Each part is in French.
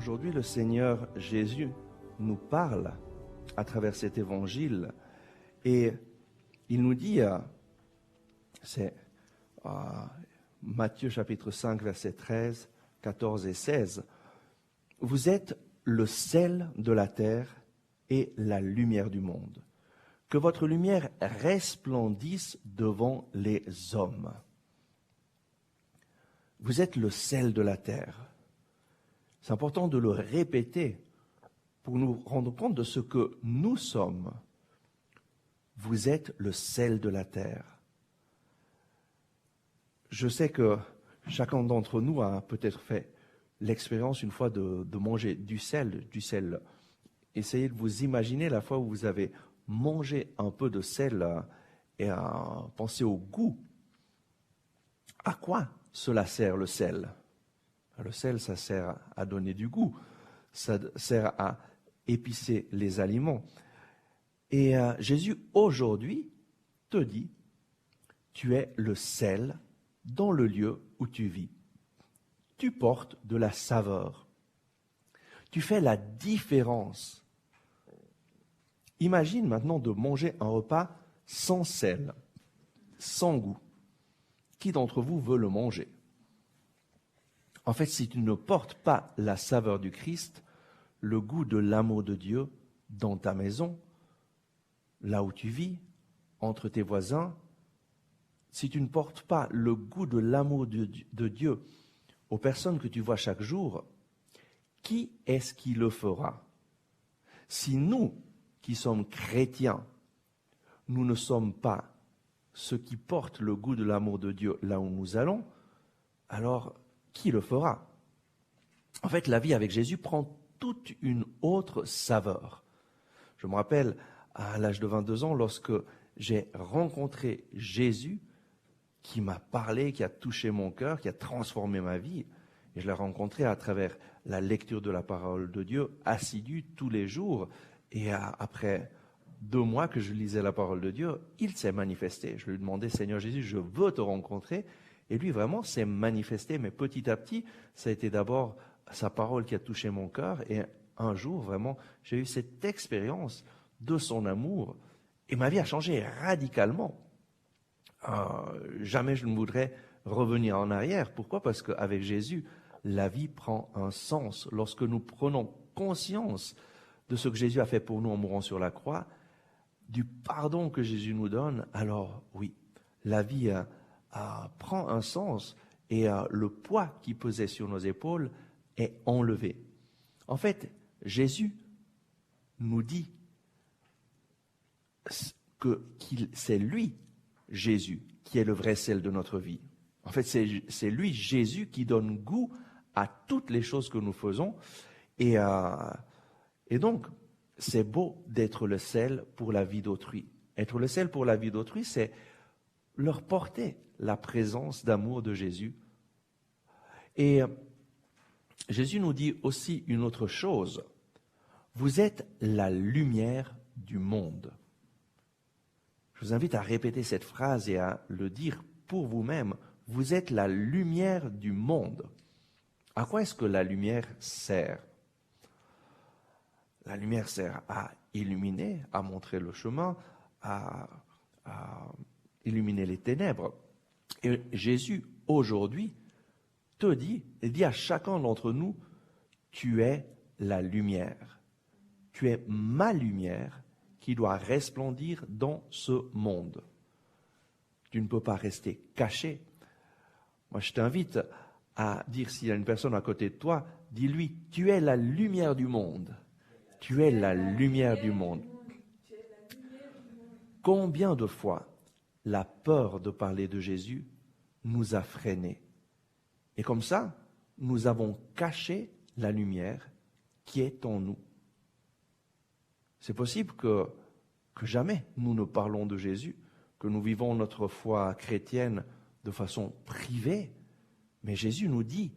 Aujourd'hui, le Seigneur Jésus nous parle à travers cet évangile et il nous dit, c'est Matthieu chapitre 5, versets 13, 14 et 16, « Vous êtes le sel de la terre et la lumière du monde. Que votre lumière resplendisse devant les hommes. » Vous êtes le sel de la terre. C'est important de le répéter pour nous rendre compte de ce que nous sommes. Vous êtes le sel de la terre. Je sais que chacun d'entre nous a peut-être fait l'expérience une fois de manger du sel. Essayez de vous imaginer la fois où vous avez mangé un peu de sel et pensez au goût. À quoi cela sert le sel ? Le sel, ça sert à donner du goût, ça sert à épicer les aliments. Et Jésus, aujourd'hui, te dit, tu es le sel dans le lieu où tu vis. Tu portes de la saveur. Tu fais la différence. Imagine maintenant de manger un repas sans sel, sans goût. Qui d'entre vous veut le manger ? En fait, si tu ne portes pas la saveur du Christ, le goût de l'amour de Dieu dans ta maison, là où tu vis, entre tes voisins, si tu ne portes pas le goût de l'amour de Dieu aux personnes que tu vois chaque jour, qui est-ce qui le fera ? Si nous, qui sommes chrétiens, nous ne sommes pas ceux qui portent le goût de l'amour de Dieu là où nous allons, alors qui le fera ? En fait, la vie avec Jésus prend toute une autre saveur. Je me rappelle, à l'âge de 22 ans, lorsque j'ai rencontré Jésus, qui m'a parlé, qui a touché mon cœur, qui a transformé ma vie. Et je l'ai rencontré à travers la lecture de la parole de Dieu, assidue tous les jours. Et après 2 mois que je lisais la parole de Dieu, il s'est manifesté. Je lui ai demandé, Seigneur Jésus, je veux te rencontrer. Et lui, vraiment, s'est manifesté. Mais petit à petit, ça a été d'abord sa parole qui a touché mon cœur. Et un jour, vraiment, j'ai eu cette expérience de son amour. Et ma vie a changé radicalement. Jamais je ne voudrais revenir en arrière. Pourquoi ? Parce qu'avec Jésus, la vie prend un sens. Lorsque nous prenons conscience de ce que Jésus a fait pour nous en mourant sur la croix, du pardon que Jésus nous donne, alors oui, la vie prend un sens et le poids qui pesait sur nos épaules est enlevé. En fait, Jésus nous dit que c'est lui, Jésus, qui est le vrai sel de notre vie. En fait, c'est lui, Jésus, qui donne goût à toutes les choses que nous faisons. Et donc, c'est beau d'être le sel pour la vie d'autrui. Être le sel pour la vie d'autrui, c'est leur porter la présence d'amour de Jésus. Et Jésus nous dit aussi une autre chose. Vous êtes la lumière du monde. Je vous invite à répéter cette phrase et à le dire pour vous-même. Vous êtes la lumière du monde. À quoi est-ce que la lumière sert ? La lumière sert à illuminer, à montrer le chemin, à illuminer les ténèbres. Et Jésus, aujourd'hui, te dit, et dit à chacun d'entre nous, tu es la lumière. Tu es ma lumière qui doit resplendir dans ce monde. Tu ne peux pas rester caché. Moi, je t'invite à dire, s'il y a une personne à côté de toi, dis-lui, tu es la lumière du monde. Tu es la lumière du monde. Combien de fois la peur de parler de Jésus nous a freinés. Et comme ça, nous avons caché la lumière qui est en nous. C'est possible que jamais nous ne parlons de Jésus, que nous vivons notre foi chrétienne de façon privée. Mais Jésus nous dit,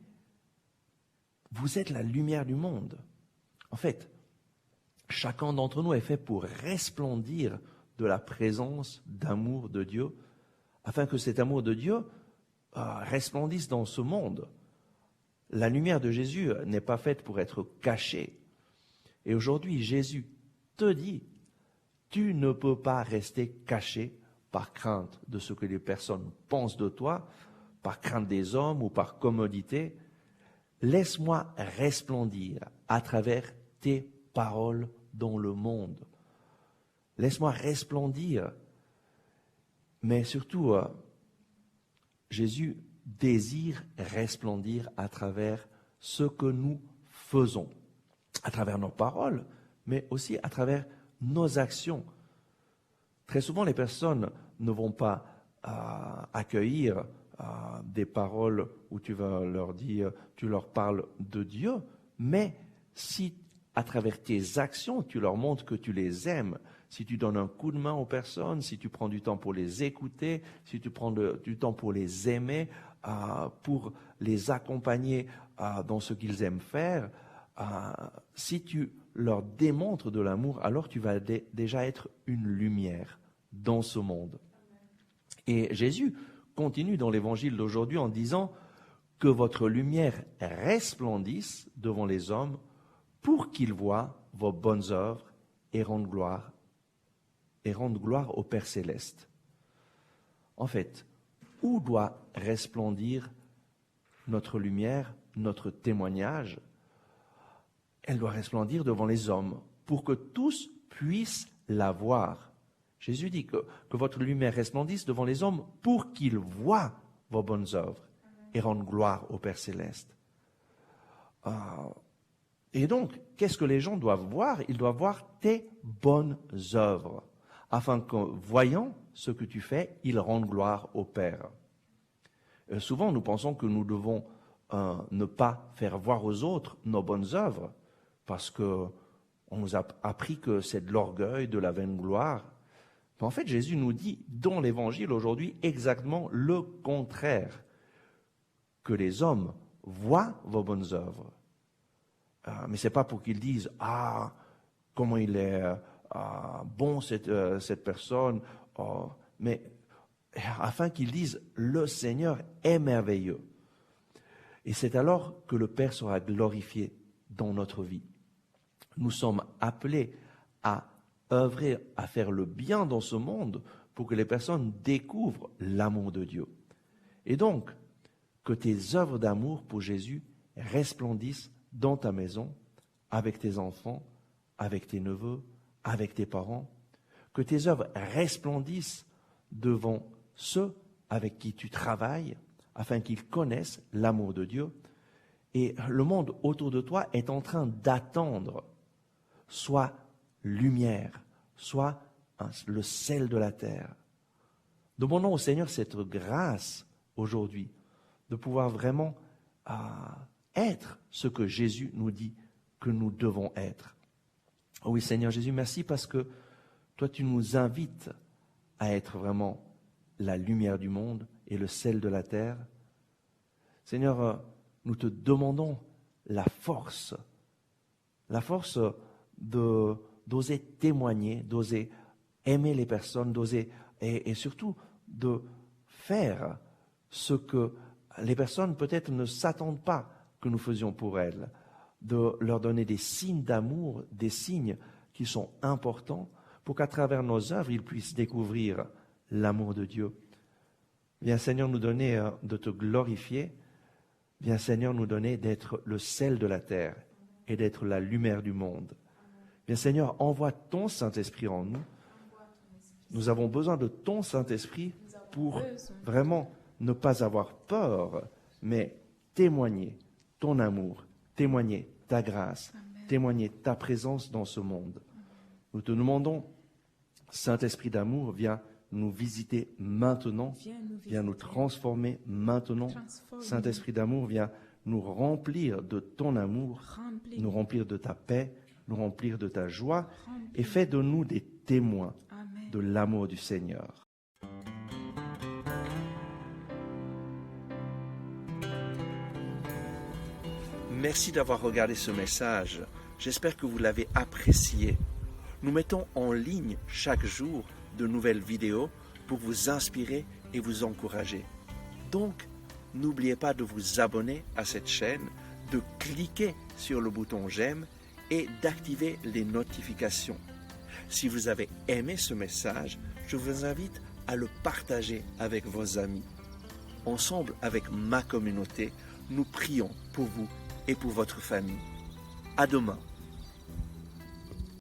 vous êtes la lumière du monde. En fait, chacun d'entre nous est fait pour resplendir de la présence d'amour de Dieu, afin que cet amour de Dieu resplendisse dans ce monde. la lumière de Jésus n'est pas faite pour être cachée. Et aujourd'hui, Jésus te dit, tu ne peux pas rester caché par crainte de ce que les personnes pensent de toi, par crainte des hommes ou par commodité. Laisse-moi resplendir à travers tes paroles dans le monde. Laisse-moi resplendir. Mais surtout, Jésus désire resplendir à travers ce que nous faisons, à travers nos paroles, mais aussi à travers nos actions. Très souvent, les personnes ne vont pas accueillir des paroles où tu vas leur dire, tu leur parles de Dieu, mais si à travers tes actions, tu leur montres que tu les aimes, si tu donnes un coup de main aux personnes, si tu prends du temps pour les écouter, si tu prends du temps pour les aimer, pour les accompagner dans ce qu'ils aiment faire, si tu leur démontres de l'amour, alors tu vas déjà être une lumière dans ce monde. Et Jésus continue dans l'évangile d'aujourd'hui en disant que votre lumière resplendisse devant les hommes pour qu'ils voient vos bonnes œuvres et rendent gloire au Père céleste. En fait, où doit resplendir notre lumière, notre témoignage? Elle doit resplendir devant les hommes pour que tous puissent la voir. Jésus dit que votre lumière resplendisse devant les hommes pour qu'ils voient vos bonnes œuvres et rendent gloire au Père céleste. Et donc, qu'est-ce que les gens doivent voir? Ils doivent voir tes bonnes œuvres, afin que, voyant ce que tu fais, ils rendent gloire au Père. Souvent, nous pensons que nous devons ne pas faire voir aux autres nos bonnes œuvres, parce qu'on nous a appris que c'est de l'orgueil, de la vaine gloire. Mais en fait, Jésus nous dit dans l'Évangile aujourd'hui exactement le contraire, que les hommes voient vos bonnes œuvres. Mais ce n'est pas pour qu'ils disent « Ah, comment il est bon cette personne », mais afin qu'ils disent « Le Seigneur est merveilleux ». Et c'est alors que le Père sera glorifié dans notre vie. Nous sommes appelés à œuvrer, à faire le bien dans ce monde pour que les personnes découvrent l'amour de Dieu. Et donc, que tes œuvres d'amour pour Jésus resplendissent dans ta maison, avec tes enfants, avec tes neveux, avec tes parents. Que tes œuvres resplendissent devant ceux avec qui tu travailles, afin qu'ils connaissent l'amour de Dieu. Et le monde autour de toi est en train d'attendre soit lumière, soit le sel de la terre. Demandons au Seigneur cette grâce aujourd'hui de pouvoir vraiment être ce que Jésus nous dit que nous devons être. Oh oui, Seigneur Jésus, merci parce que toi, tu nous invites à être vraiment la lumière du monde et le sel de la terre. Seigneur, nous te demandons la force d'oser témoigner, d'oser aimer les personnes, d'oser et surtout de faire ce que les personnes peut-être ne s'attendent pas que nous faisions pour elles, de leur donner des signes d'amour, des signes qui sont importants pour qu'à travers nos œuvres, ils puissent découvrir l'amour de Dieu. Viens Seigneur nous donner de te glorifier, viens Seigneur nous donner d'être le sel de la terre et d'être la lumière du monde. Viens Seigneur, envoie ton Saint-Esprit en nous. Nous avons besoin de ton Saint-Esprit pour vraiment ne pas avoir peur, mais témoigner ton amour, témoigner ta grâce, témoigner ta présence dans ce monde. Nous te demandons, Saint-Esprit d'amour, viens nous visiter maintenant, viens nous transformer maintenant. Saint-Esprit d'amour, viens nous remplir de ton amour, nous remplir de ta paix, nous remplir de ta joie et fais de nous des témoins de l'amour du Seigneur. Merci d'avoir regardé ce message. J'espère que vous l'avez apprécié. Nous mettons en ligne chaque jour de nouvelles vidéos pour vous inspirer et vous encourager. Donc, n'oubliez pas de vous abonner à cette chaîne, de cliquer sur le bouton j'aime et d'activer les notifications. Si vous avez aimé ce message, je vous invite à le partager avec vos amis. Ensemble avec ma communauté, nous prions pour vous et pour votre famille. À demain.